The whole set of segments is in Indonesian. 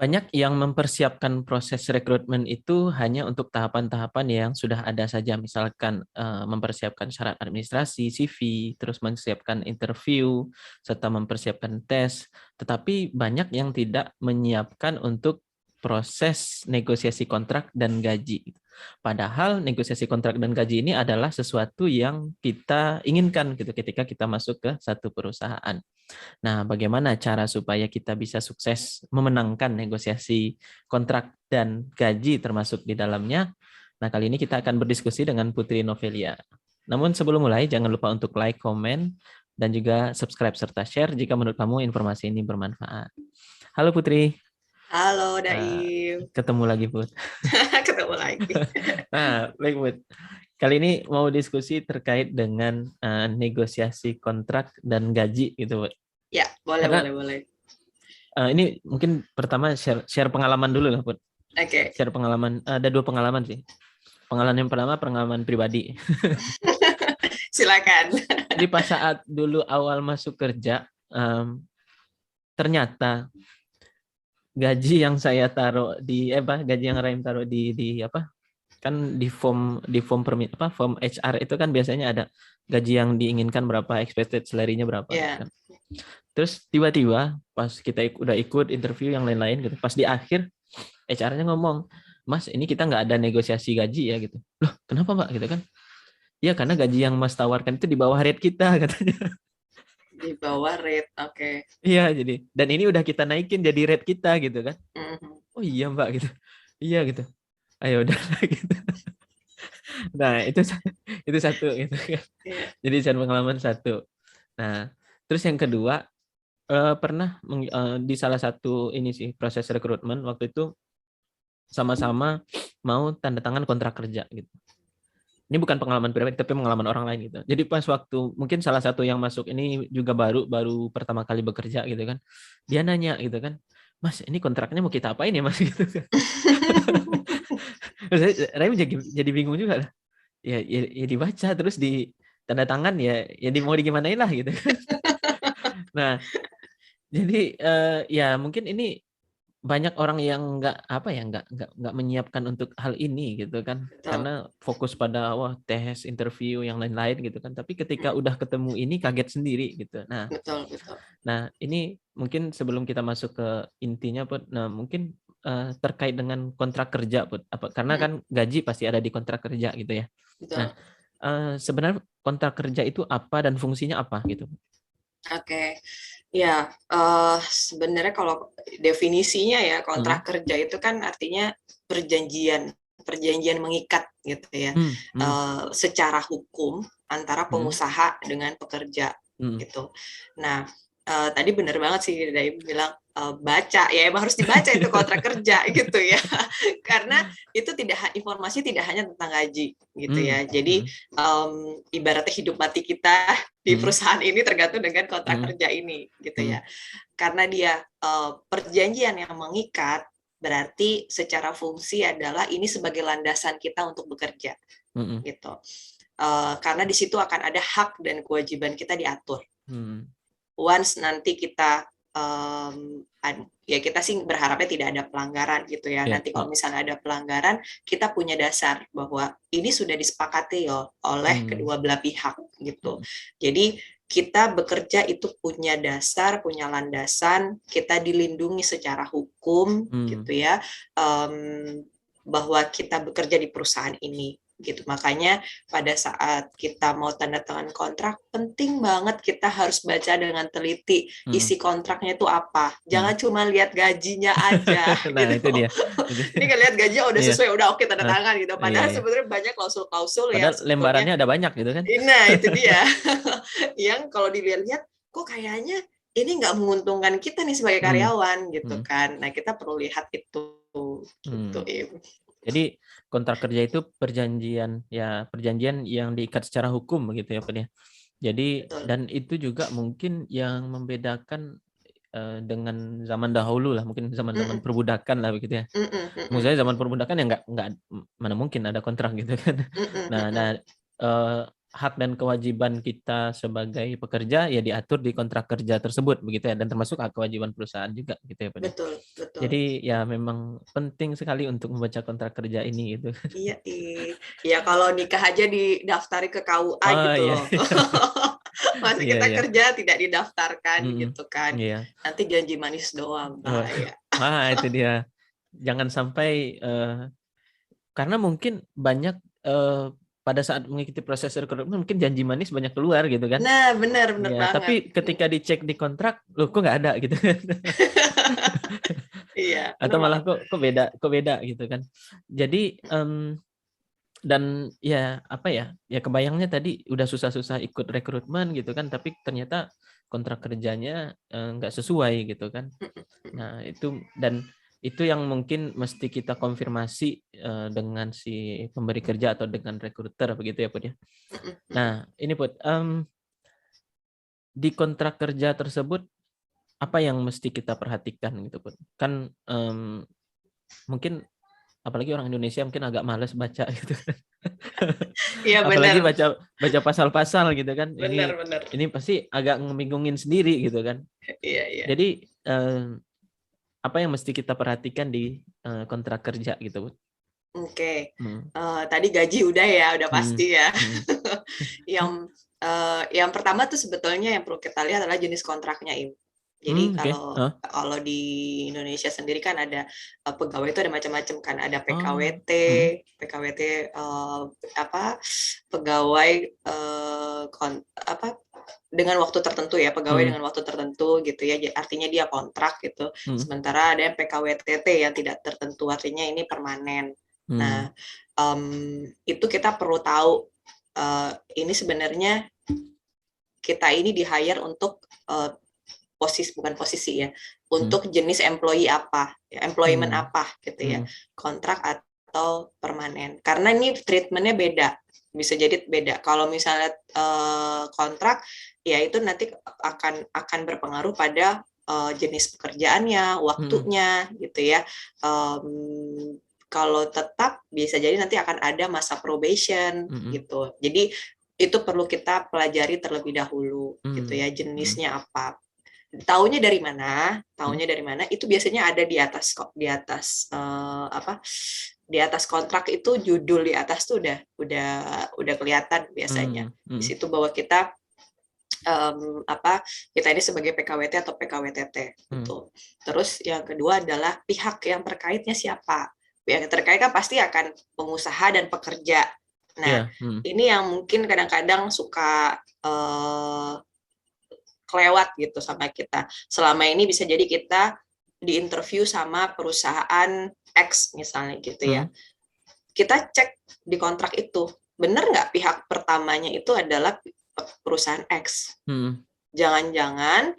Banyak yang mempersiapkan proses rekrutmen itu hanya untuk tahapan-tahapan yang sudah ada saja, misalkan mempersiapkan syarat administrasi, CV, terus mempersiapkan interview, serta mempersiapkan tes. Tetapi banyak yang tidak menyiapkan untuk proses negosiasi kontrak dan gaji. Padahal negosiasi kontrak dan gaji ini adalah sesuatu yang kita inginkan gitu ketika kita masuk ke satu perusahaan. Nah, bagaimana cara supaya kita bisa sukses memenangkan negosiasi kontrak dan gaji termasuk di dalamnya? Nah, kali ini kita akan berdiskusi dengan Putri Novelia. Namun sebelum mulai, jangan lupa untuk like, komen, dan juga subscribe serta share jika menurut kamu informasi ini bermanfaat. Halo Putri. Halo Uh, Daim, ketemu lagi Put. ketemu lagi. Nah, baik Put. Kali ini mau diskusi terkait dengan negosiasi kontrak dan gaji gitu Put. Ya, boleh, Karena boleh, boleh. ini mungkin pertama share pengalaman dulu lah, Put. Oke, Share pengalaman, ada 2 pengalaman sih. Pengalaman yang pertama pengalaman pribadi. silakan. Jadi pas saat dulu awal masuk kerja, ternyata gaji yang saya taruh gaji yang Raim taruh di apa? Kan form HR itu kan biasanya ada gaji yang diinginkan berapa, expected salary-nya berapa gitu Ya, kan. Terus tiba-tiba pas kita udah ikut interview yang lain-lain gitu, pas di akhir HR-nya ngomong, Mas, ini kita nggak ada negosiasi gaji ya gitu. Loh, kenapa Mbak gitu kan? Ya karena gaji yang Mas tawarkan itu di bawah rate kita katanya. di bawah rate. Oke. Iya jadi, dan ini udah kita naikin jadi rate kita gitu kan. Mhm. Oh iya Mbak gitu. Iya gitu. Ayo udah gitu. Nah itu satu gitu kan. Iya. Jadi saya pengalaman satu. Nah terus yang kedua, pernah di salah satu ini sih proses rekrutmen waktu itu sama-sama mau tanda tangan kontrak kerja gitu. Ini bukan pengalaman pribadi tapi pengalaman orang lain gitu. Jadi pas waktu mungkin salah satu yang masuk ini juga baru pertama kali bekerja gitu kan. Dia nanya gitu kan, Mas ini kontraknya mau kita apain ya Mas gitu kan. Saya jadi bingung juga lah. Ya dibaca terus di tanda tangan ya mau digimanain lah gitu. Nah jadi ya mungkin ini banyak orang yang nggak menyiapkan untuk hal ini gitu kan, Betul. karena fokus pada wah tes interview yang lain-lain gitu kan, tapi ketika Mm, udah ketemu ini kaget sendiri gitu. Nah betul, betul. ini mungkin sebelum kita masuk ke intinya Put, nah mungkin terkait dengan kontrak kerja Put, karena Mm, kan gaji pasti ada di kontrak kerja gitu ya. Nah betul. sebenarnya kontrak kerja itu apa dan fungsinya apa gitu. Oke. Ya, sebenarnya kalau definisinya ya Hmm. kontrak kerja itu kan artinya perjanjian, perjanjian mengikat gitu ya, Hmm. Hmm. secara hukum antara Hmm. pengusaha dengan pekerja Hmm. gitu. Nah, tadi benar banget sih dari bilang baca ya emang harus dibaca itu kontrak kerja gitu ya, karena itu informasi tidak hanya tentang gaji gitu Hmm. ya. Jadi Hmm. ibaratnya hidup mati kita di Hmm. perusahaan ini tergantung dengan kontrak Hmm. kerja ini gitu Hmm. ya, karena dia perjanjian yang mengikat, berarti secara fungsi adalah ini sebagai landasan kita untuk bekerja Hmm. gitu. Karena di situ akan ada hak dan kewajiban kita diatur. Hmm. Once nanti kita ya kita sih berharapnya tidak ada pelanggaran gitu ya. Ya. Nanti kalau misalnya ada pelanggaran, kita punya dasar bahwa ini sudah disepakati oleh Hmm. kedua belah pihak gitu. Hmm. Jadi kita bekerja itu punya dasar, punya landasan, kita dilindungi secara hukum gitu Hmm. ya, bahwa kita bekerja di perusahaan ini gitu. Makanya pada saat kita mau tanda tangan kontrak, penting banget kita harus baca dengan teliti Hmm. isi kontraknya itu apa. Hmm. Jangan cuma lihat gajinya aja Nah gitu. itu dia. Ini kan lihat gajinya udah Iya. sesuai, udah oke tanda Ah, tangan gitu. iya Padahal iya. sebenarnya banyak klausul-klausul yang Padahal sebetulnya, lembarannya ada banyak gitu kan. nah itu dia, yang kalau dilihat-lihat kok kayaknya ini nggak menguntungkan kita nih sebagai Hmm. karyawan gitu Hmm. kan. Nah kita perlu lihat itu gitu. Hmm. Jadi kontrak kerja itu perjanjian yang diikat secara hukum begitu ya Pak ya. Jadi Betul. dan itu juga mungkin yang membedakan dengan zaman dahulu lah, mungkin zaman-zaman Mm-mm. perbudakan lah begitu ya. Mm-mm. Maksud Mm-mm. saya zaman perbudakan ya nggak mana mungkin ada kontrak gitu kan. Mm-mm. Nah, Mm-mm. hak dan kewajiban kita sebagai pekerja ya diatur di kontrak kerja tersebut begitu ya, dan termasuk hak kewajiban perusahaan juga gitu ya Pak ya. Betul, betul. Jadi ya memang penting sekali untuk membaca kontrak kerja ini gitu. Iya, ya kalau nikah aja didaftari ke KUA Oh gitu iya. loh. Masa Iya kita iya. kerja tidak didaftarkan gitu kan. Iya. Nanti janji manis doang, Oh, bahaya. itu dia. Jangan sampai karena mungkin banyak pada saat mengikuti proses rekrutmen mungkin janji manis banyak keluar gitu kan. Nah, benar Ya, banget. tapi ketika dicek di kontrak, loh kok nggak ada gitu. Iya, benar Atau malah banget. kok beda gitu kan. Jadi dan ya apa ya kebayangnya tadi udah susah-susah ikut rekrutmen gitu kan, tapi ternyata kontrak kerjanya nggak sesuai gitu kan. Nah itu, dan itu yang mungkin mesti kita konfirmasi dengan si pemberi kerja atau dengan rekruter begitu ya Put ya. Nah ini Put, di kontrak kerja tersebut apa yang mesti kita perhatikan gitu Put? Kan mungkin apalagi orang Indonesia mungkin agak males baca gitu kan. Iya, benar. Apalagi baca pasal-pasal gitu kan. Benar, benar. Ini pasti agak ngebingungin sendiri gitu kan. Iya, iya. Jadi apa yang mesti kita perhatikan di kontrak kerja gitu, Bud? Oke. Tadi gaji udah ya, udah pasti ya. Yang pertama tuh sebetulnya yang perlu kita lihat adalah jenis kontraknya, Im. Jadi Okay. kalau di Indonesia sendiri kan ada pegawai itu ada macam-macam kan, ada PKWT, pegawai dengan waktu tertentu ya, pegawai dengan waktu tertentu gitu ya, artinya dia kontrak gitu. Sementara ada yang PKWTT yang tidak tertentu, artinya ini permanen. Nah, itu kita perlu tahu ini sebenarnya kita ini di-hire untuk bukan posisi ya, untuk jenis employee apa, employment apa gitu ya, kontrak atau permanen. Karena ini treatmentnya beda, bisa jadi beda. Kalau misalnya kontrak, ya itu nanti akan berpengaruh pada jenis pekerjaannya, waktunya gitu ya. Kalau tetap bisa jadi nanti akan ada masa probation gitu. Jadi itu perlu kita pelajari terlebih dahulu gitu ya, jenisnya apa. Taunya dari mana? Taunya dari mana? Itu biasanya ada di atas di atas kontrak itu, judul di atas tuh udah kelihatan biasanya. Di situ bahwa kita kita ini sebagai PKWT atau PKWTT gitu. Terus yang kedua adalah pihak yang terkaitnya siapa. Pihak yang terkait kan pasti akan pengusaha dan pekerja. Nah, ini yang mungkin kadang-kadang suka kelewat gitu sama kita. Selama ini bisa jadi kita diinterview sama perusahaan X misalnya gitu ya. Kita cek di kontrak itu, benar nggak pihak pertamanya itu adalah perusahaan X. Jangan-jangan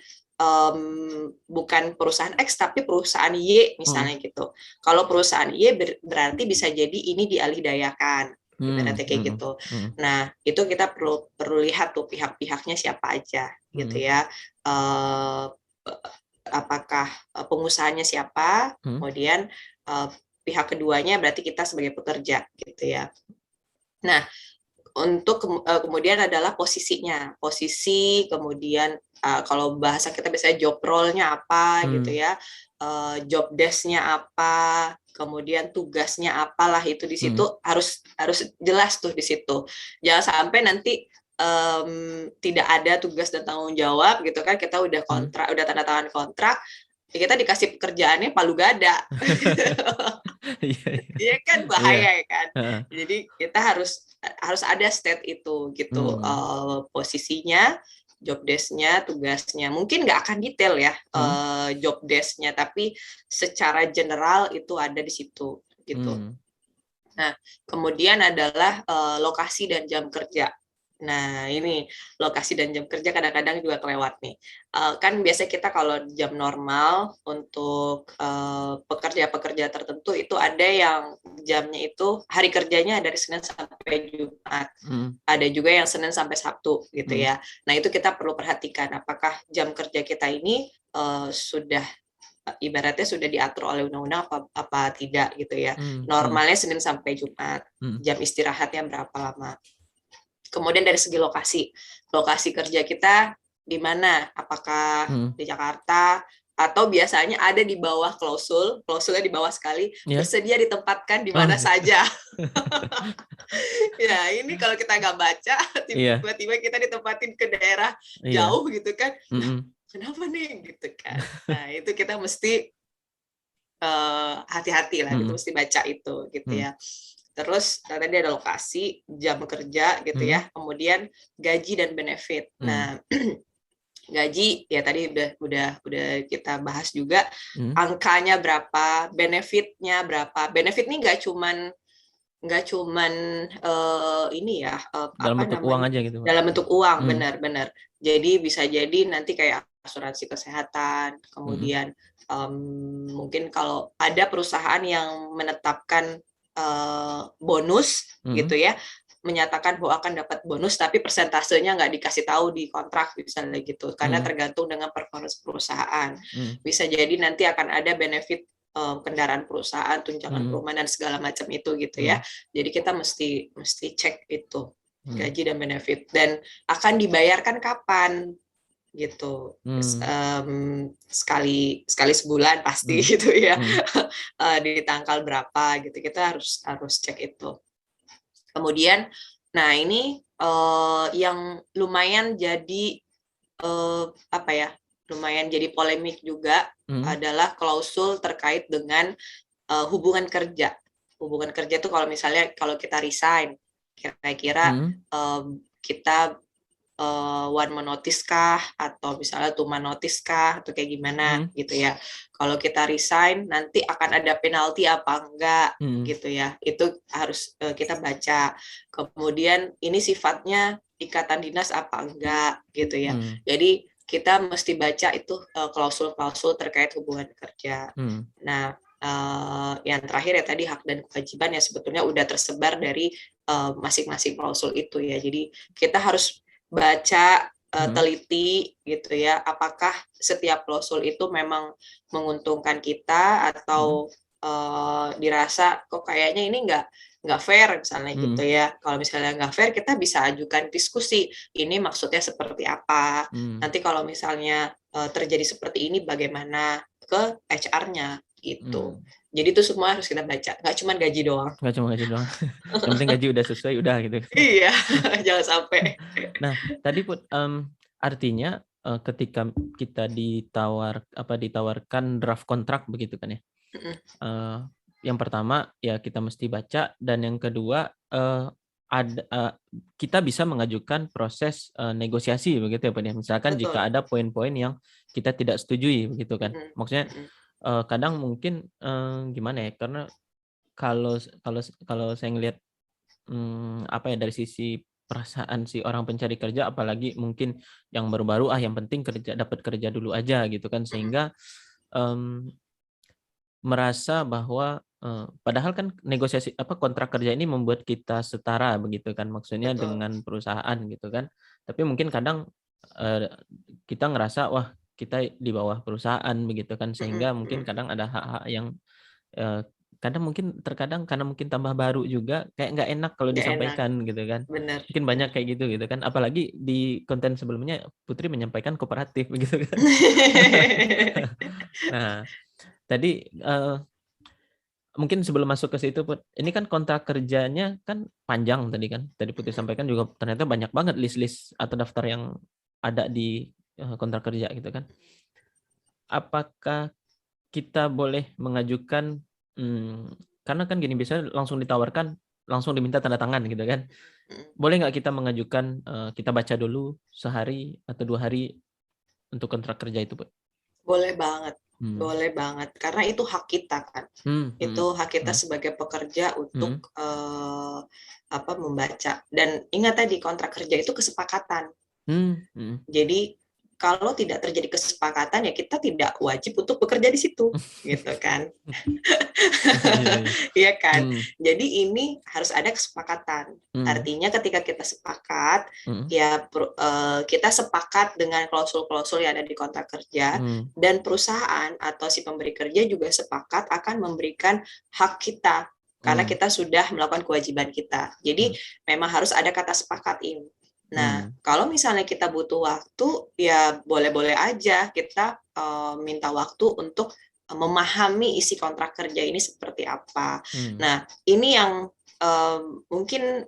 bukan perusahaan X tapi perusahaan Y misalnya gitu. Kalau perusahaan Y berarti bisa jadi ini dialihdayakan. Ibaratnya kayak gitu. Nah, itu kita perlu lihat tuh pihak-pihaknya siapa aja gitu ya. Apakah pengusahanya siapa, kemudian pihak keduanya berarti kita sebagai pekerja gitu ya. Nah, untuk kemudian adalah posisinya, posisi, kemudian kalau bahasa kita biasanya job role-nya apa gitu ya, job desk-nya apa, kemudian tugasnya apalah, itu di situ harus jelas tuh di situ. Jangan sampai nanti tidak ada tugas dan tanggung jawab gitu kan, kita udah kontrak, udah tanda tangan kontrak, kita dikasih pekerjaannya palu gada. Iya kan, bahaya kan. Jadi kita harus ada state itu gitu, posisinya, job desk-nya, tugasnya. Mungkin nggak akan detail ya job desk-nya, tapi secara general itu ada di situ gitu. Nah, kemudian adalah lokasi dan jam kerja. Nah, ini lokasi dan jam kerja kadang-kadang juga kelewat nih. Kan biasanya kita kalau jam normal untuk pekerja-pekerja tertentu itu ada yang jamnya itu hari kerjanya dari Senin sampai Jumat. Ada juga yang Senin sampai Sabtu gitu ya. Nah, itu kita perlu perhatikan apakah jam kerja kita ini sudah ibaratnya sudah diatur oleh undang-undang apa tidak gitu ya. Normalnya Senin sampai Jumat. Jam istirahatnya berapa lama. Kemudian dari segi lokasi kerja kita di mana? Apakah di Jakarta atau biasanya ada di bawah klausulnya di bawah sekali, bersedia ditempatkan di mana saja. Ya, ini kalau kita nggak baca, tiba-tiba kita ditempatin ke daerah jauh gitu kan. Nah, kenapa nih gitu kan? Nah, itu kita mesti hati-hati lah, gitu, mesti baca itu gitu ya. Terus tadi ada lokasi, jam kerja gitu ya, kemudian gaji dan benefit. Nah, gaji ya tadi udah kita bahas juga, angkanya berapa, benefitnya berapa. Benefit ini nggak cuman ini ya, dalam bentuk uang aja gitu, Pak. Dalam bentuk uang, benar. Jadi bisa jadi nanti kayak asuransi kesehatan, kemudian mungkin kalau ada perusahaan yang menetapkan bonus gitu ya, menyatakan bahwa akan dapat bonus tapi persentasenya nggak dikasih tahu di kontrak misalnya gitu, karena tergantung dengan performance perusahaan. Bisa jadi nanti akan ada benefit kendaraan perusahaan, tunjangan perumahan dan segala macam itu gitu ya. Jadi kita mesti cek itu gaji dan benefit, dan akan dibayarkan kapan gitu. Sekali sebulan pasti gitu ya. Di tanggal berapa gitu, kita harus cek itu. Kemudian nah ini yang lumayan jadi lumayan jadi polemik juga adalah klausul terkait dengan hubungan kerja. Hubungan kerja itu kalau kita resign, kira-kira kita one man notice kah, atau misalnya two man notice kah, atau kayak gimana gitu ya. Kalau kita resign nanti akan ada penalti apa enggak gitu ya. Itu harus kita baca. Kemudian ini sifatnya ikatan dinas apa enggak gitu ya. Jadi kita mesti baca itu klausul-klausul terkait hubungan kerja. Nah, yang terakhir ya tadi hak dan kewajiban ya sebetulnya udah tersebar dari masing-masing klausul itu ya. Jadi kita harus baca, teliti gitu ya, apakah setiap klausul itu memang menguntungkan kita atau dirasa kok kayaknya ini nggak fair misalnya gitu ya. Kalau misalnya nggak fair, kita bisa ajukan diskusi, ini maksudnya seperti apa, nanti kalau misalnya terjadi seperti ini bagaimana, ke HR-nya gitu. Jadi itu semua harus kita baca, nggak cuma gaji doang. Nggak cuma gaji doang. Yang penting gaji udah sesuai, udah gitu. Iya, jangan sampai. Nah, tadi Put, artinya ketika kita ditawarkan draft kontrak begitu kan ya. Yang pertama ya kita mesti baca, dan yang kedua kita bisa mengajukan proses negosiasi begitu ya Pak ya. Misalkan jika ada poin-poin yang kita tidak setujui begitu kan. Maksudnya kadang mungkin gimana ya, karena kalau saya ngelihat dari sisi perasaan si orang pencari kerja, apalagi mungkin yang baru-baru yang penting dapat kerja dulu aja gitu kan, sehingga merasa bahwa padahal kan negosiasi kontrak kerja ini membuat kita setara begitu kan, maksudnya dengan perusahaan gitu kan, tapi mungkin kadang kita ngerasa wah kita di bawah perusahaan begitu kan, sehingga mungkin kadang ada hak-hak yang terkadang karena mungkin tambah baru juga kayak nggak enak kalau disampaikan gitu kan. Bener. Mungkin banyak kayak gitu kan, apalagi di konten sebelumnya Putri menyampaikan kooperatif begitu kan. Nah tadi mungkin sebelum masuk ke situ Put, ini kan kontrak kerjanya kan panjang tadi Putri sampaikan juga, ternyata banyak banget list-list atau daftar yang ada di kontrak kerja gitu kan. Apakah kita boleh mengajukan, karena kan gini, biasanya langsung ditawarkan, langsung diminta tanda tangan gitu kan. Boleh nggak kita mengajukan, kita baca dulu sehari atau 2 hari untuk kontrak kerja itu, Put? Boleh banget. Boleh banget, karena itu hak kita kan. Itu hak kita sebagai pekerja untuk membaca. Dan ingat tadi, kontrak kerja itu kesepakatan. Jadi kalau tidak terjadi kesepakatan ya kita tidak wajib untuk bekerja di situ, gitu kan? Iya kan? Jadi ini harus ada kesepakatan. Artinya ketika kita sepakat, ya kita sepakat dengan klausul-klausul yang ada di kontrak kerja, dan perusahaan atau si pemberi kerja juga sepakat akan memberikan hak kita karena kita sudah melakukan kewajiban kita. Jadi memang harus ada kata sepakat ini. Nah, kalau misalnya kita butuh waktu, ya boleh-boleh aja kita minta waktu untuk memahami isi kontrak kerja ini seperti apa. Nah, ini yang mungkin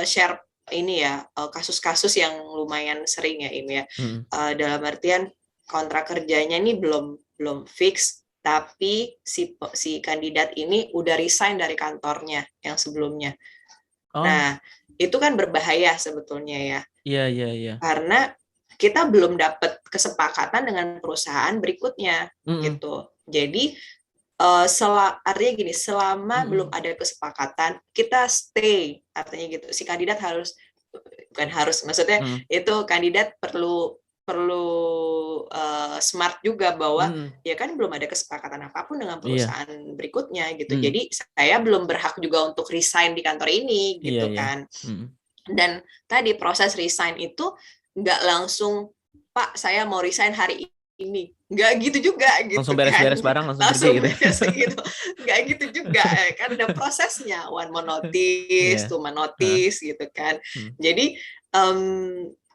share ini ya, kasus-kasus yang lumayan sering ya, Im ya. Dalam artian kontrak kerjanya ini belum fix, tapi si kandidat ini udah resign dari kantornya yang sebelumnya. Nah, itu kan berbahaya sebetulnya ya. Iya. Karena kita belum dapat kesepakatan dengan perusahaan berikutnya gitu. Jadi artinya gini, selama belum ada kesepakatan, kita stay, artinya gitu. Si kandidat maksudnya itu kandidat perlu smart juga bahwa ya kan belum ada kesepakatan apapun dengan perusahaan berikutnya gitu. Jadi saya belum berhak juga untuk resign di kantor ini gitu kan. Dan tadi proses resign itu nggak langsung, Pak saya mau resign hari ini, nggak gitu juga gitu. Langsung beres-beres barang langsung pergi gitu. Nggak gitu juga kan, ada prosesnya, 1 month notice, 2 month notice gitu kan. Jadi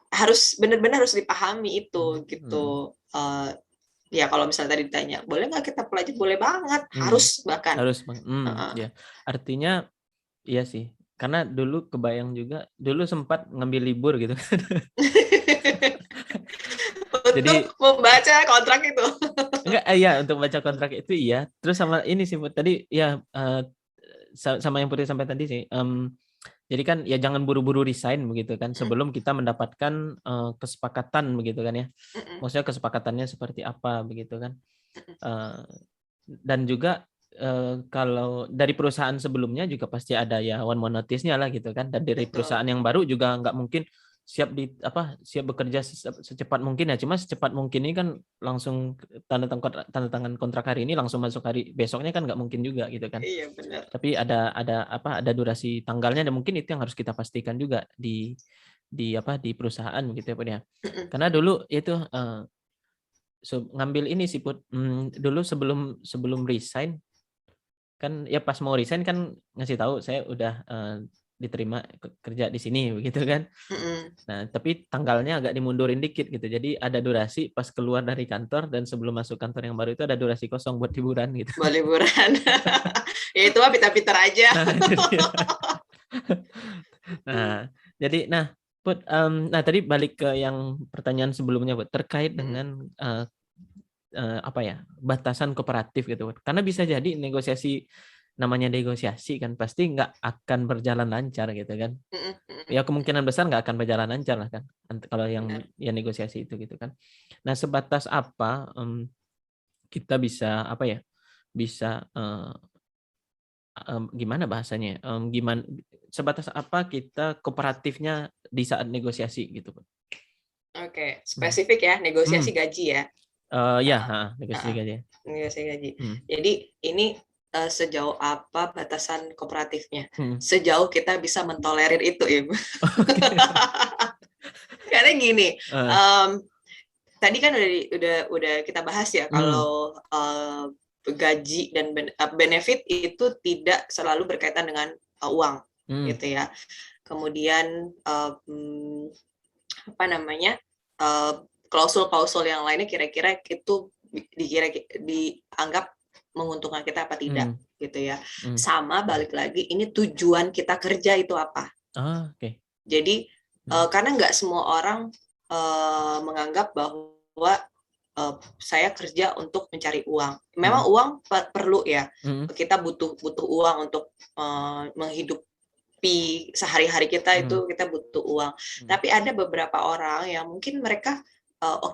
harus benar-benar harus dipahami itu gitu. Ya kalau misalnya tadi ditanya, boleh nggak kita pelajari? Boleh banget, harus bahkan. Harus, ya. Artinya, iya sih. Karena dulu kebayang juga, dulu sempat ngambil libur gitu. Untuk membaca kontrak itu. Enggak, iya untuk baca kontrak itu iya. Terus sama ini sih tadi ya sama yang Putri sampai tadi sih. Jadi kan ya jangan buru-buru resign begitu kan sebelum kita mendapatkan kesepakatan begitu kan ya. Maksudnya kesepakatannya seperti apa begitu kan. Dan juga kalau dari perusahaan sebelumnya juga pasti ada ya 1 month notice-nya lah gitu kan. Dan dari perusahaan yang baru juga nggak mungkin siap bekerja secepat mungkin ya. Cuma secepat mungkin ini kan langsung tanda tangan kontrak hari ini langsung masuk hari besoknya kan nggak mungkin juga gitu kan. Iya benar. Tapi ada durasi tanggalnya dan mungkin itu yang harus kita pastikan juga di perusahaan gitu ya. Karena dulu itu ngambil ini sih Put. Dulu sebelum resign kan ya pas mau resign kan ngasih tahu saya udah diterima kerja di sini begitu kan. Nah, tapi tanggalnya agak dimundurin dikit gitu. Jadi ada durasi pas keluar dari kantor dan sebelum masuk kantor yang baru itu ada durasi kosong buat liburan gitu. Buat liburan. Ya itu mah pintar-pintar aja. Nah, Put, tadi balik ke yang pertanyaan sebelumnya Put, terkait dengan batasan kooperatif gitu. Karena bisa jadi namanya negosiasi kan pasti nggak akan berjalan lancar gitu kan. Ya kemungkinan besar nggak akan berjalan lancar lah kan kalau yang negosiasi itu gitu kan. Nah, sebatas apa kita bisa gimana bahasanya? Sebatas apa kita kooperatifnya di saat negosiasi gitu. Oke, spesifik ya, negosiasi gaji ya. Negosiasi gaji. Negosiasi gaji. Jadi ini sejauh apa batasan kooperatifnya? Sejauh kita bisa mentolerir itu, Im. Karena gini, tadi kan udah kita bahas ya kalau gaji dan benefit itu tidak selalu berkaitan dengan uang, gitu ya. Kemudian klausul-klausul yang lainnya kira-kira itu dianggap menguntungkan kita apa tidak gitu ya. Sama balik lagi ini tujuan kita kerja itu apa. Jadi karena nggak semua orang menganggap bahwa saya kerja untuk mencari uang. Memang uang perlu ya. Kita butuh uang untuk menghidupi sehari-hari kita, itu kita butuh uang. Tapi ada beberapa orang yang mungkin mereka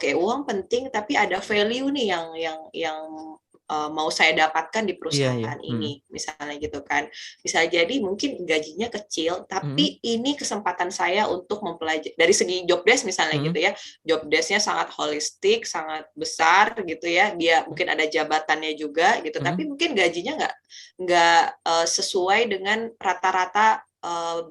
uang penting tapi ada value nih yang mau saya dapatkan di perusahaan ini, misalnya gitu kan. Bisa jadi mungkin gajinya kecil, tapi ini kesempatan saya untuk mempelajari dari segi job desk misalnya gitu ya. Job desk-nya sangat holistik, sangat besar gitu ya. Dia mungkin ada jabatannya juga gitu, tapi mungkin gajinya nggak sesuai dengan rata-rata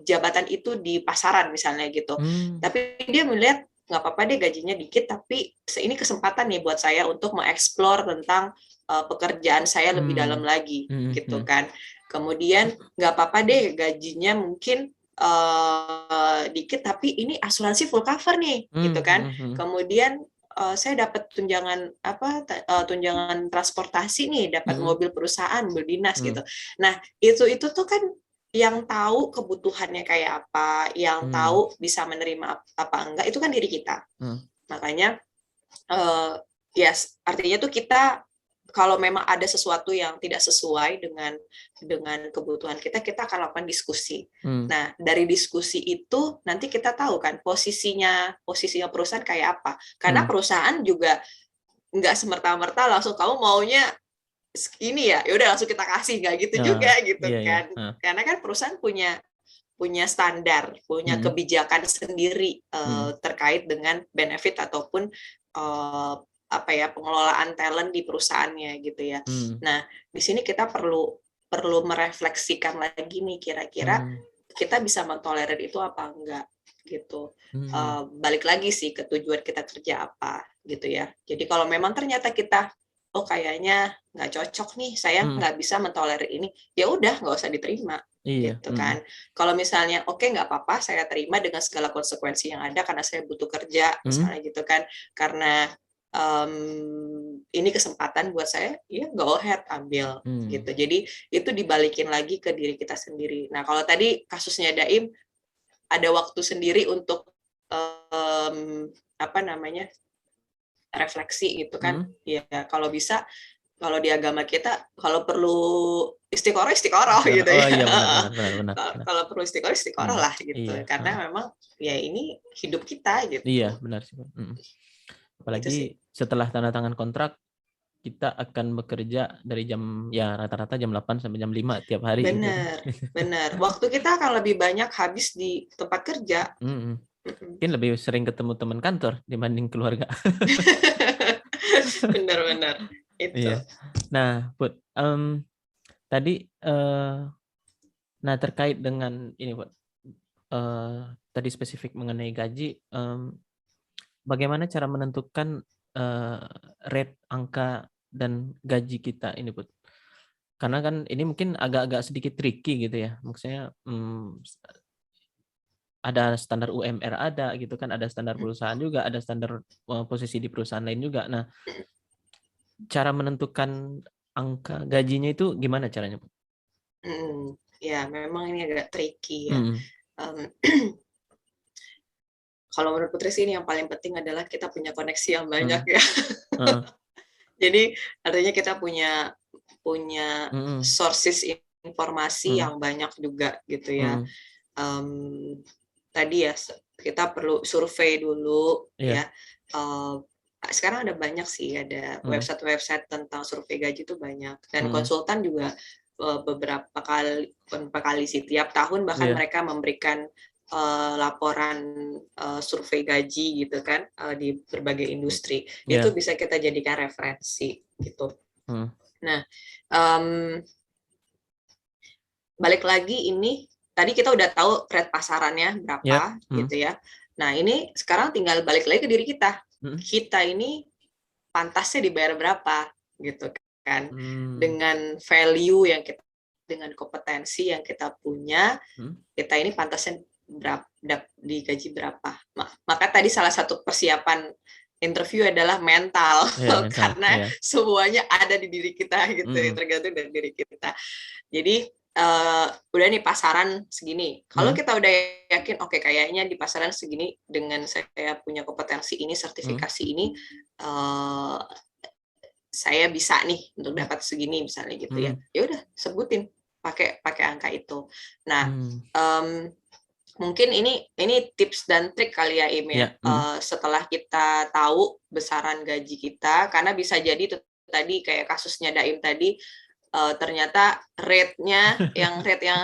jabatan itu di pasaran misalnya gitu. Tapi dia melihat nggak apa-apa deh gajinya dikit, tapi ini kesempatan nih buat saya untuk mengeksplor tentang pekerjaan saya lebih dalam lagi, gitu kan. Kemudian nggak apa-apa deh gajinya mungkin dikit, tapi ini asuransi full cover nih, gitu kan. Kemudian saya dapat tunjangan transportasi nih, dapat mobil perusahaan, mobil dinas gitu. Nah, itu tuh kan yang tahu kebutuhannya kayak apa, yang tahu bisa menerima apa enggak, itu kan diri kita. Makanya artinya tuh kita kalau memang ada sesuatu yang tidak sesuai dengan kebutuhan kita akan lakukan diskusi. Nah, dari diskusi itu nanti kita tahu kan posisinya perusahaan kayak apa. Karena perusahaan juga nggak semerta-merta langsung kamu maunya ini ya udah langsung kita kasih, nggak gitu juga gitu kan. Karena kan perusahaan punya standar, punya kebijakan sendiri terkait dengan benefit ataupun pengelolaan talent di perusahaannya gitu ya. Nah, di sini kita perlu merefleksikan lagi nih kira-kira kita bisa mentolerir itu apa enggak gitu. Balik lagi sih ke tujuan kita kerja apa gitu ya. Jadi kalau memang ternyata kita kayaknya nggak cocok nih, saya nggak bisa mentolerir ini, ya udah nggak usah diterima. Gitu kan. Kalau misalnya nggak apa-apa saya terima dengan segala konsekuensi yang ada karena saya butuh kerja misalnya gitu kan, karena ini kesempatan buat saya, ya go ahead ambil gitu. Jadi itu dibalikin lagi ke diri kita sendiri. Nah kalau tadi kasusnya Daim ada waktu sendiri untuk refleksi gitu kan, ya kalau bisa. Kalau di agama kita, kalau perlu istiqoroh gitu ya. Iya, benar. Kalau perlu istiqoroh lah gitu. Iya. Karena memang ya ini hidup kita gitu. Iya, benar sih. Apalagi setelah tanda tangan kontrak, kita akan bekerja dari rata-rata jam 8 sampai jam 5 tiap hari. Benar. Waktu kita akan lebih banyak habis di tempat kerja. Mungkin lebih sering ketemu teman kantor dibanding keluarga. Benar. Itu. Iya. Nah, Put, tadi terkait dengan ini, Put, tadi spesifik mengenai gaji, bagaimana cara menentukan rate angka dan gaji kita ini, Put? Karena kan ini mungkin agak-agak sedikit tricky gitu ya. Maksudnya ada standar UMR ada gitu kan, ada standar perusahaan juga, ada standar posisi di perusahaan lain juga. Nah, cara menentukan angka gajinya itu gimana caranya, Put? Ya, memang ini agak tricky ya. Kalau menurut Putri sih ini yang paling penting adalah kita punya koneksi yang banyak ya. Jadi artinya kita punya sources informasi yang banyak juga gitu ya. Tadi ya kita perlu survei dulu ya. Sekarang ada banyak sih, ada website tentang survei gaji itu banyak, dan konsultan juga beberapa kali sih tiap tahun bahkan mereka memberikan laporan survei gaji gitu kan di berbagai industri. Itu bisa kita jadikan referensi gitu. Nah, balik lagi ini tadi kita udah tahu rate pasarannya berapa gitu ya. Nah, ini sekarang tinggal balik lagi ke diri kita. Kita ini pantasnya dibayar berapa gitu kan. Dengan value yang kita, dengan kompetensi yang kita punya, kita ini pantasnya digaji berapa. Maka tadi salah satu persiapan interview adalah mental, karena semuanya ada di diri kita gitu, tergantung dari diri kita. Jadi udah nih pasaran segini. Kalau kita udah yakin kayaknya di pasaran segini dengan saya punya kompetensi ini, sertifikasi ini, saya bisa nih untuk dapat segini misalnya gitu ya. Ya udah sebutin pakai angka itu. Nah, mungkin ini tips dan trik kali ya, Im ya. Setelah kita tahu besaran gaji kita, karena bisa jadi itu tadi kayak kasusnya Daim tadi, ternyata rate-nya yang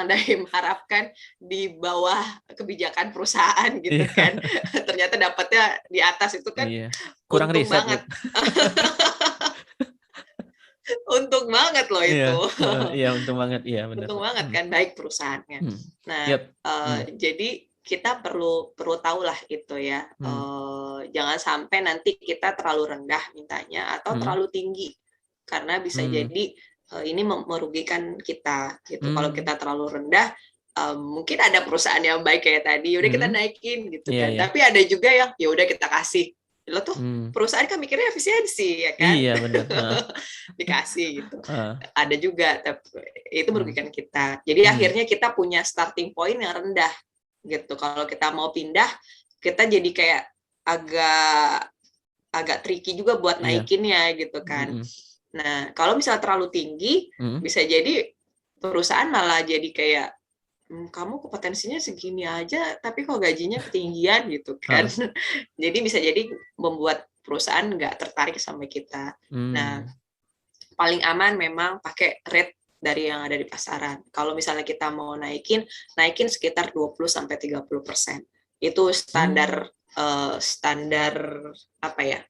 Daim harapkan di bawah kebijakan perusahaan gitu kan. Ternyata dapatnya di atas, itu kan kurang untung banget. Untung banget loh itu. Iya, untung banget. Iya, benar. Untung banget kan, baik perusahaannya. Nah, jadi kita perlu tahu lah itu ya. Jangan sampai nanti kita terlalu rendah mintanya atau terlalu tinggi. karena bisa jadi ini merugikan kita gitu. Kalau kita terlalu rendah, mungkin ada perusahaan yang baik kayak tadi, udah kita naikin gitu kan. Tapi ada juga yang ya udah kita kasih. Lo tuh perusahaan kan mikirnya efisiensi ya kan. Iya benar. Dikasih gitu. Ada juga, tapi itu merugikan kita. Jadi akhirnya kita punya starting point yang rendah gitu. Kalau kita mau pindah, kita jadi kayak agak tricky juga buat naikinnya gitu kan. Nah, kalau misalnya terlalu tinggi, bisa jadi perusahaan malah jadi kayak, kamu kompetensinya segini aja, tapi kok gajinya ketinggian gitu kan. Jadi bisa jadi membuat perusahaan nggak tertarik sama kita. Nah, paling aman memang pakai rate dari yang ada di pasaran. Kalau misalnya kita mau naikin sekitar 20-30%. Itu standar apa ya?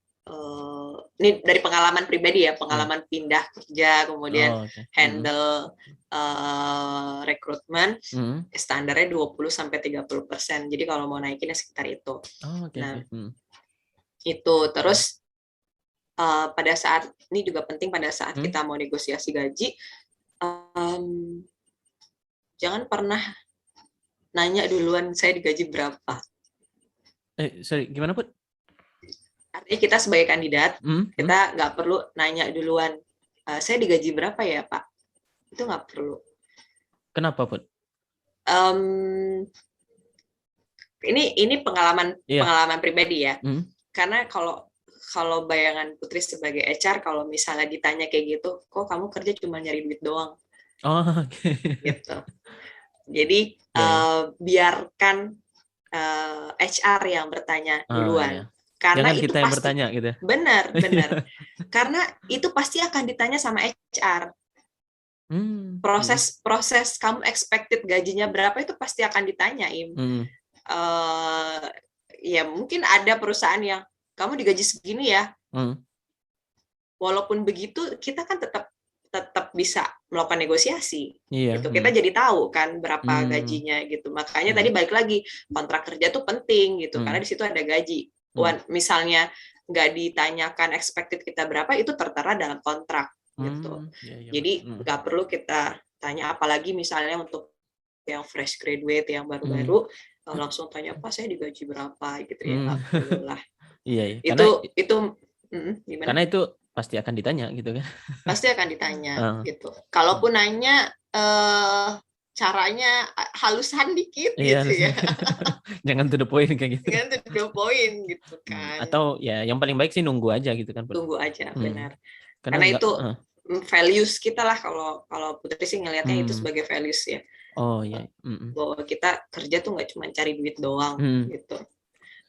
Ini dari pengalaman pribadi ya, pengalaman pindah kerja, kemudian handle rekrutmen, standarnya 20-30%. Jadi kalau mau naikin ya sekitar itu. Itu terus pada saat ini juga penting pada saat kita mau negosiasi gaji, jangan pernah nanya duluan saya digaji berapa. Sorry, gimana Put? Artinya kita sebagai kandidat, kita nggak perlu nanya duluan, saya digaji berapa ya Pak? Itu nggak perlu. Kenapa Put? Ini pengalaman pribadi ya. Karena kalau bayangan Putri sebagai HR, kalau misalnya ditanya kayak gitu, kok kamu kerja cuma nyari duit doang? Gitu. Jadi biarkan HR yang bertanya duluan. Karena jangan itu kita yang bertanya gitu. Benar. Karena itu pasti akan ditanya sama HR. Proses kamu expected gajinya berapa itu pasti akan ditanyain. Ya mungkin ada perusahaan yang kamu digaji segini ya. Walaupun begitu kita kan tetap bisa melakukan negosiasi. Gitu. Kita jadi tahu kan berapa gajinya gitu. Makanya tadi balik lagi, kontrak kerja tuh penting gitu, karena di situ ada gaji. Misalnya nggak ditanyakan expected kita berapa, itu tertera dalam kontrak gitu. Jadi nggak perlu kita tanya, apalagi misalnya untuk yang fresh graduate, yang baru-baru, langsung tanya, Pak saya digaji berapa gitu ya, nggak perlu lah. Gimana? Karena itu pasti akan ditanya gitu kan. Pasti akan ditanya gitu. Kalaupun nanya, caranya halusan dikit gitu ya. Jangan to the point kayak gitu. Jangan to the point gitu kan. Atau ya yang paling baik sih nunggu aja gitu kan. Tunggu aja, benar. Karena itu values kita lah, kalau Putri sih ngelihatnya itu sebagai values ya. Bahwa kita kerja tuh nggak cuma cari duit doang gitu.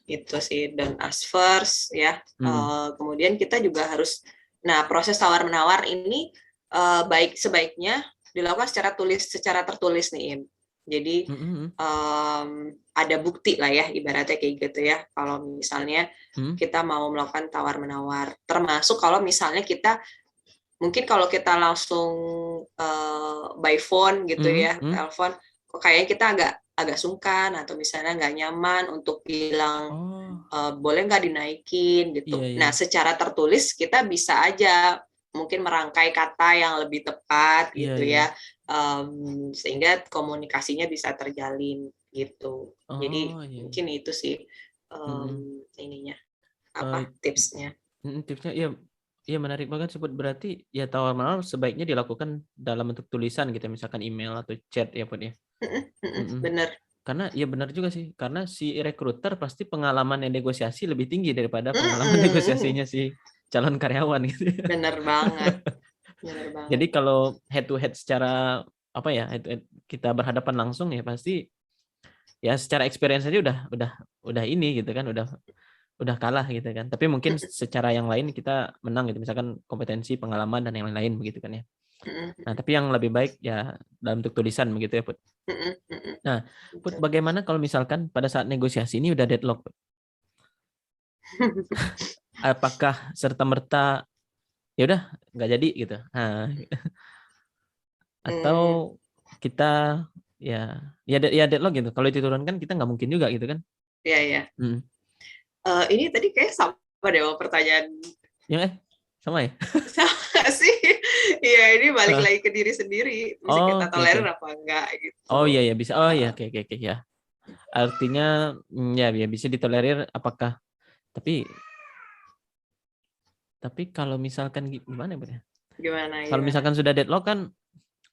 Itu sih, don't ask first ya. Kemudian kita juga harus, proses tawar menawar ini sebaiknya dilakukan secara tertulis nih, Im. Jadi ada bukti lah ya, ibaratnya kayak gitu ya. Kalau misalnya kita mau melakukan tawar menawar, termasuk kalau misalnya kita mungkin kalau kita langsung by phone gitu ya, telepon, kok kayaknya kita agak sungkan atau misalnya nggak nyaman untuk bilang boleh nggak dinaikin gitu. Nah, secara tertulis kita bisa aja mungkin merangkai kata yang lebih tepat gitu ya, sehingga komunikasinya bisa terjalin gitu. Jadi mungkin itu sih ininya, tipsnya. Tipsnya iya menarik banget sebut. Berarti ya tawar menawar sebaiknya dilakukan dalam bentuk tulisan gitu, misalkan email atau chat ya Put ya. Bener. Karena ya benar juga sih, karena si rekruter pasti pengalaman negosiasi lebih tinggi daripada pengalaman negosiasinya si calon karyawan gitu. Bener banget. Jadi kalau head to head secara kita berhadapan langsung ya pasti ya secara experience aja udah ini gitu kan, udah kalah gitu kan. Tapi mungkin secara yang lain kita menang gitu, misalkan kompetensi, pengalaman dan yang lain-lain begitu kan ya. Nah, tapi yang lebih baik ya dalam bentuk tulisan begitu ya, Put. Nah, Put, bagaimana kalau misalkan pada saat negosiasi ini udah deadlock, Put? Apakah serta-merta ya udah nggak jadi gitu? Atau kita ya deadlock gitu. Kalau diturunkan kita nggak mungkin juga gitu kan? Iya. Ini tadi kayak sama deh pertanyaan. Ya, Sama ya? Sama sih. Iya, ini balik lagi ke diri sendiri. Bisa kita Oke, tolerir oke. apa enggak Oh gitu. iya ya bisa. Oh iya, oke, oke, oke, ya. Artinya ya bisa ditolerir apakah tapi kalau misalkan gimana ya? Gimana Kalau gimana? misalkan sudah deadlock kan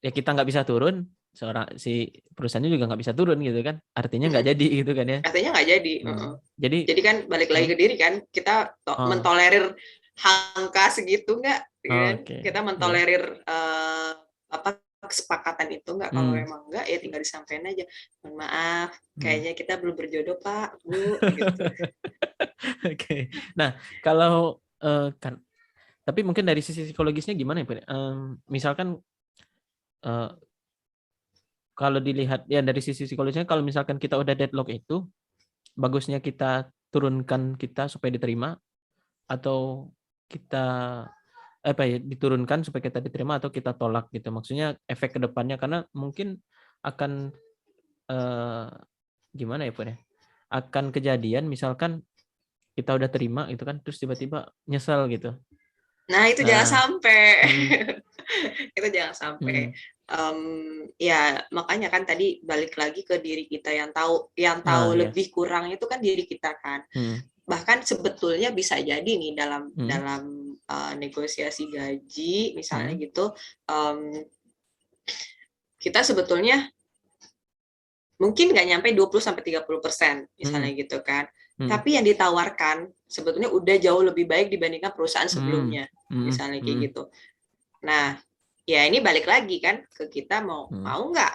ya kita nggak bisa turun, si perusahaannya juga nggak bisa turun gitu kan. Artinya nggak jadi gitu kan ya. Artinya nggak jadi. Jadi Jadi kan balik lagi ke diri kan, kita oh, mentolerir angka segitu nggak? Kan? oke. Kita Ya. mentolerir apa kesepakatan itu nggak? Kalau Hmm. emang nggak ya tinggal disampaikan aja. Mohon maaf, Hmm. kayaknya kita belum berjodoh Pak, Bu, gitu. Oke. Nah, kalau kan tapi mungkin dari sisi psikologisnya gimana ya, Pak? Misalkan kalau dilihat ya dari sisi psikologisnya, kalau misalkan kita udah deadlock itu, bagusnya kita turunkan kita supaya diterima atau kita diturunkan supaya kita diterima atau kita tolak gitu. Maksudnya efek ke depannya karena mungkin akan eh, gimana ya, Pak ya? Akan kejadian misalkan kita udah terima itu kan terus tiba-tiba nyesel gitu. Nah, itu jangan Nah, sampai. mm, Itu jangan sampai. mm, Ya, makanya kan tadi balik lagi ke diri kita yang tahu nah ya, lebih kurang itu kan diri kita kan. mm, Bahkan sebetulnya bisa jadi nih dalam mm, dalam negosiasi gaji misalnya mm, gitu, kita sebetulnya mungkin nggak nyampe 20-30% misalnya mm, gitu kan. mm, Tapi yang ditawarkan sebetulnya udah jauh lebih baik dibandingkan perusahaan mm, sebelumnya, mm, misalnya mm, kayak gitu. Nah, ya ini balik lagi kan ke kita mau mm, nggak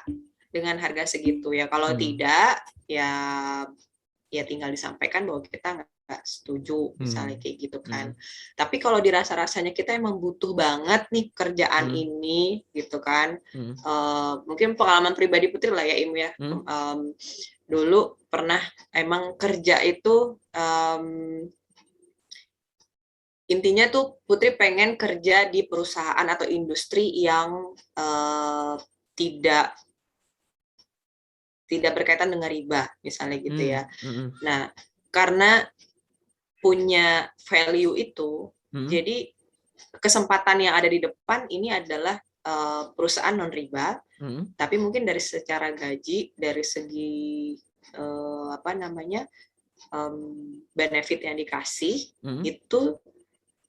dengan harga segitu ya. Kalau mm, tidak, ya tinggal disampaikan bahwa kita nggak setuju misalnya mm, kayak gitu kan. mm, Tapi kalau dirasa-rasanya kita emang butuh banget nih kerjaan mm, ini gitu kan. mm, Mungkin pengalaman pribadi Putri lah ya Im ya. mm, Dulu pernah emang kerja itu intinya tuh Putri pengen kerja di perusahaan atau industri yang tidak berkaitan dengan riba misalnya gitu mm, ya. mm, Nah, karena punya value itu, mm, jadi kesempatan yang ada di depan ini adalah perusahaan non riba, mm, tapi mungkin dari secara gaji, dari segi apa namanya benefit yang dikasih mm, itu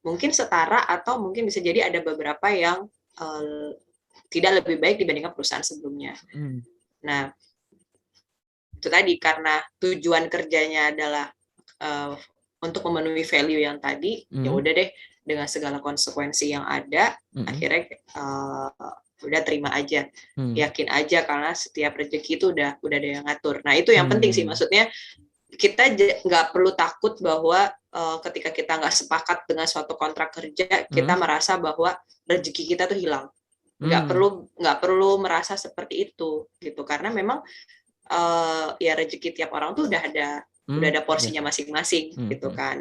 mungkin setara atau mungkin bisa jadi ada beberapa yang tidak lebih baik dibandingkan perusahaan sebelumnya. mm, Nah, itu tadi karena tujuan kerjanya adalah untuk memenuhi value yang tadi, ya mm, udah deh dengan segala konsekuensi yang ada, mm, akhirnya udah terima aja, mm, yakin aja karena setiap rezeki itu udah ada yang ngatur. Nah itu yang penting sih, mm, maksudnya kita nggak perlu takut bahwa ketika kita nggak sepakat dengan suatu kontrak kerja, kita mm, merasa bahwa rezeki kita tuh hilang. mm, Nggak perlu merasa seperti itu gitu, karena memang ya rezeki tiap orang tuh udah ada ya, porsinya masing-masing mm, gitu mm, kan.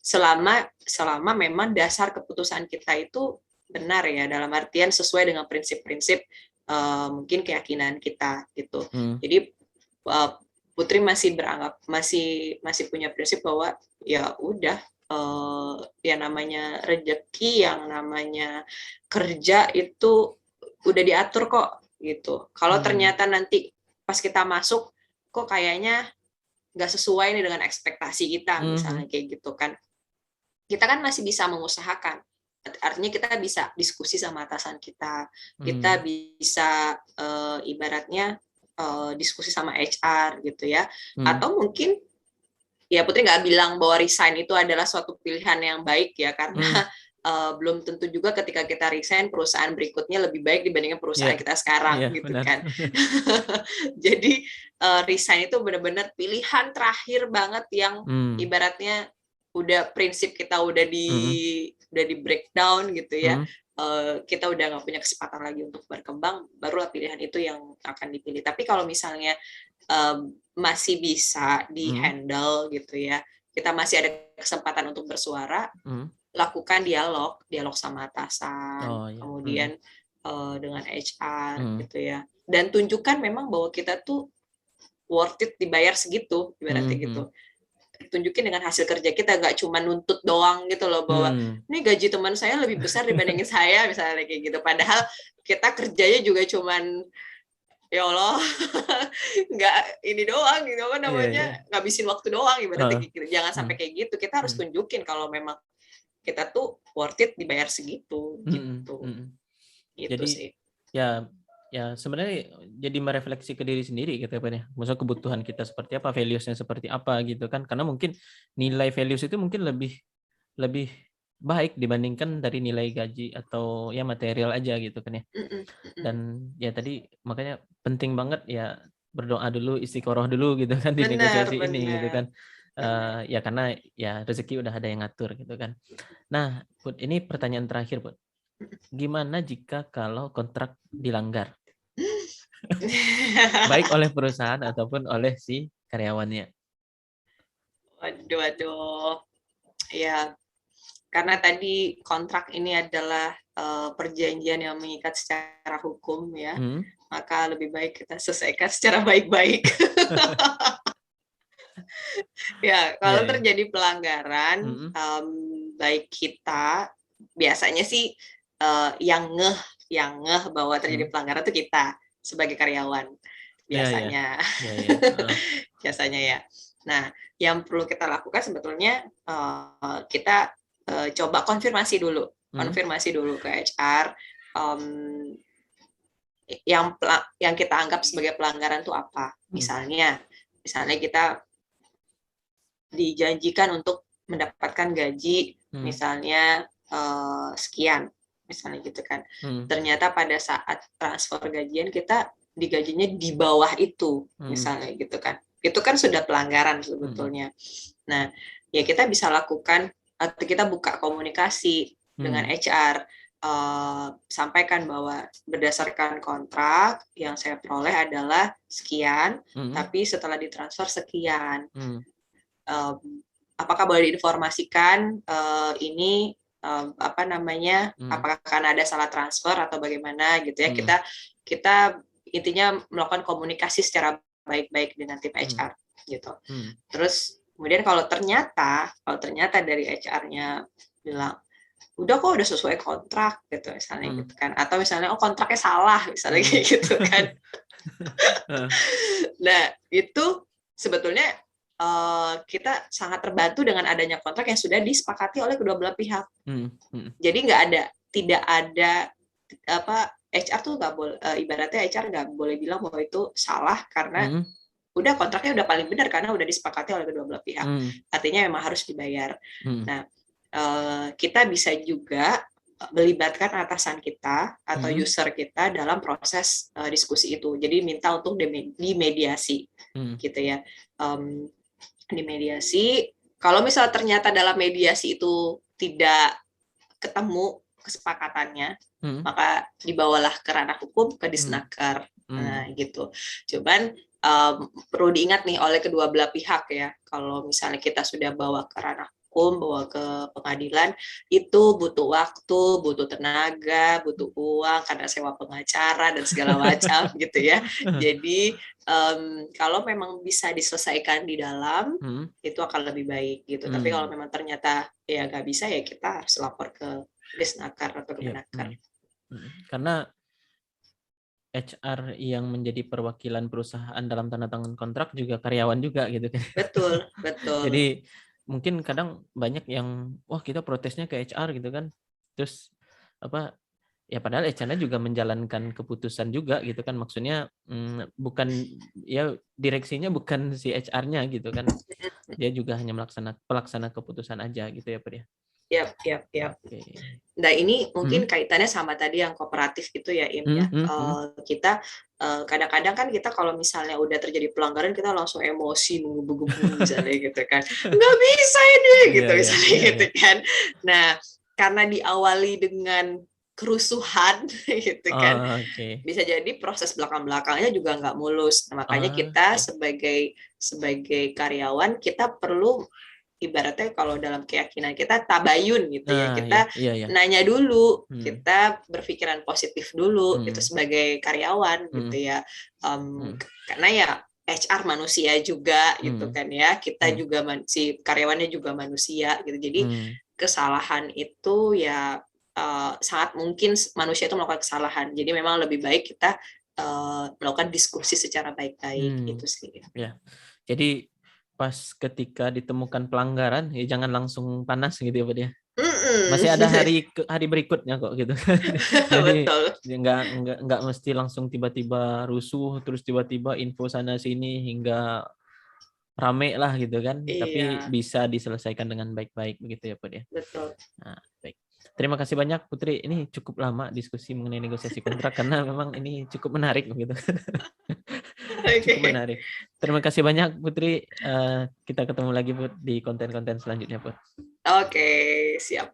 Selama memang dasar keputusan kita itu benar ya, dalam artian sesuai dengan prinsip-prinsip mungkin keyakinan kita gitu. mm, Jadi Putri masih beranggap masih punya prinsip bahwa ya udah yang namanya rezeki, yang namanya kerja itu udah diatur kok gitu. Kalau mm, ternyata nanti pas kita masuk kok kayaknya nggak sesuai nih dengan ekspektasi kita mm, misalnya kayak gitu kan, kita kan masih bisa mengusahakan, artinya kita bisa diskusi sama atasan kita mm, bisa ibaratnya diskusi sama HR gitu ya, mm, atau mungkin ya Putri nggak bilang bahwa resign itu adalah suatu pilihan yang baik ya, karena mm, belum tentu juga ketika kita resign perusahaan berikutnya lebih baik dibandingkan perusahaan ya, kita sekarang ya, gitu benar. kan. Jadi resign itu benar-benar pilihan terakhir banget yang Mm, ibaratnya udah prinsip kita udah mm, di breakdown gitu ya. mm, Kita udah nggak punya kesempatan lagi untuk berkembang, barulah pilihan itu yang akan dipilih. Tapi kalau misalnya masih bisa mm, di-handle gitu ya, kita masih ada kesempatan untuk bersuara, mm. lakukan dialog sama atasan, Oh ya. Mm, kemudian dengan HR mm, gitu ya. Dan tunjukkan memang bahwa kita tuh worth it dibayar segitu, ibaratnya mm, gitu. mm. tunjukin dengan hasil kerja kita, nggak cuma nuntut doang gitu loh bahwa ini gaji teman saya lebih besar dibandingin saya misalnya kayak gitu, padahal kita kerjanya juga cuman ya Allah nggak ini doang gitu apa namanya ngabisin waktu doang ibaratnya gitu. Jangan sampai kayak gitu, kita harus tunjukin kalau memang kita tuh worth it dibayar segitu gitu. Gitu jadi sih. Ya sebenarnya jadi merefleksi ke diri sendiri gitu ya Pak ya. Maksudnya kebutuhan kita seperti apa, values-nya seperti apa gitu kan. Karena mungkin nilai values itu mungkin lebih baik dibandingkan dari nilai gaji atau ya material aja gitu kan ya. Dan ya tadi makanya penting banget ya berdoa dulu, istiqoroh dulu gitu kan di negosiasi ini gitu kan. Ya karena ya rezeki udah ada yang ngatur gitu kan. Nah, Put, ini pertanyaan terakhir, Put. Gimana jika kalau kontrak dilanggar? Baik oleh perusahaan ataupun oleh si karyawannya. Waduh. Ya, karena tadi kontrak ini adalah perjanjian yang mengikat secara hukum ya, maka lebih baik kita selesaikan secara baik-baik. Ya, kalau terjadi pelanggaran, baik kita biasanya sih yang ngeh bahwa terjadi pelanggaran itu kita sebagai karyawan biasanya. Biasanya ya. Nah, yang perlu kita lakukan sebetulnya kita coba konfirmasi dulu ke HR yang kita anggap sebagai pelanggaran itu apa. Misalnya kita dijanjikan untuk mendapatkan gaji misalnya sekian, misalnya gitu kan. Ternyata pada saat transfer gajian kita digajinya di bawah itu, misalnya gitu kan. Itu kan sudah pelanggaran sebetulnya. Nah, ya kita bisa lakukan atau kita buka komunikasi dengan HR, sampaikan bahwa berdasarkan kontrak yang saya peroleh adalah sekian, tapi setelah ditransfer sekian. Apakah boleh diinformasikan ini apakah karena ada salah transfer atau bagaimana gitu ya. Kita intinya melakukan komunikasi secara baik-baik dengan tim HR gitu. Terus kemudian kalau ternyata dari HR-nya bilang udah kok udah sesuai kontrak gitu misalnya gitu kan, atau misalnya kontraknya salah misalnya gitu kan. Nah, itu sebetulnya kita sangat terbantu dengan adanya kontrak yang sudah disepakati oleh kedua belah pihak. Jadi tidak ada HR tuh nggak boleh, ibaratnya HR nggak boleh bilang bahwa itu salah karena udah kontraknya udah paling benar karena udah disepakati oleh kedua belah pihak. Artinya memang harus dibayar. Nah, kita bisa juga melibatkan atasan kita atau user kita dalam proses diskusi itu. Jadi minta untuk dimediasi, gitu ya. Dimediasi. Kalau misalnya ternyata dalam mediasi itu tidak ketemu kesepakatannya, maka dibawalah ke ranah hukum ke Disnaker. Nah, gitu. Cuman perlu diingat nih oleh kedua belah pihak ya, kalau misalnya kita sudah bawa ke ranah hukum, bawa ke pengadilan, itu butuh waktu, butuh tenaga, butuh uang karena sewa pengacara dan segala macam gitu ya. Jadi kalau memang bisa diselesaikan di dalam, itu akan lebih baik gitu. Tapi kalau memang ternyata ya nggak bisa, ya kita harus lapor ke Disnaker atau Kemenaker. Karena HR yang menjadi perwakilan perusahaan dalam tanda tangan kontrak juga karyawan juga gitu kan. Betul. Jadi mungkin kadang banyak yang kita protesnya ke HR gitu kan. Terus ya padahal HR-nya juga menjalankan keputusan juga gitu kan. Maksudnya bukan ya direksinya bukan si HR-nya gitu kan. Dia juga hanya pelaksana keputusan aja gitu ya, Pak ya. Yap. Okay. Nah, ini mungkin kaitannya sama tadi yang kooperatif gitu ya, Im ya. Kita kadang-kadang kan kita kalau misalnya udah terjadi pelanggaran kita langsung emosi menggebu-gebu misalnya gitu kan. Nggak bisa ini gitu misalnya gitu kan. Nah, karena diawali dengan kerusuhan gitu kan. Bisa jadi proses belakang-belakangnya juga nggak mulus. Nah, makanya kita sebagai karyawan kita perlu ibaratnya kalau dalam keyakinan kita tabayun gitu ya, kita nanya dulu, kita berpikiran positif dulu gitu sebagai karyawan gitu ya, karena ya HR manusia juga gitu kan ya, kita juga si karyawannya juga manusia gitu. Jadi kesalahan itu ya sangat mungkin manusia itu melakukan kesalahan. Jadi memang lebih baik kita melakukan diskusi secara baik-baik itu sih. Ya. Jadi pas ketika ditemukan pelanggaran ya jangan langsung panas gitu ya Pak ya. Masih ada hari berikutnya kok gitu. Jadi nggak mesti langsung tiba-tiba rusuh terus tiba-tiba info sana sini hingga rame lah gitu kan. Tapi bisa diselesaikan dengan baik-baik begitu ya Pak ya. Betul. Nah, baik. Terima kasih banyak Putri. Ini cukup lama diskusi mengenai negosiasi kontrak karena memang ini cukup menarik gitu. Cukup menarik. Terima kasih banyak Putri. Kita ketemu lagi Put di konten-konten selanjutnya Put. Oke, siap.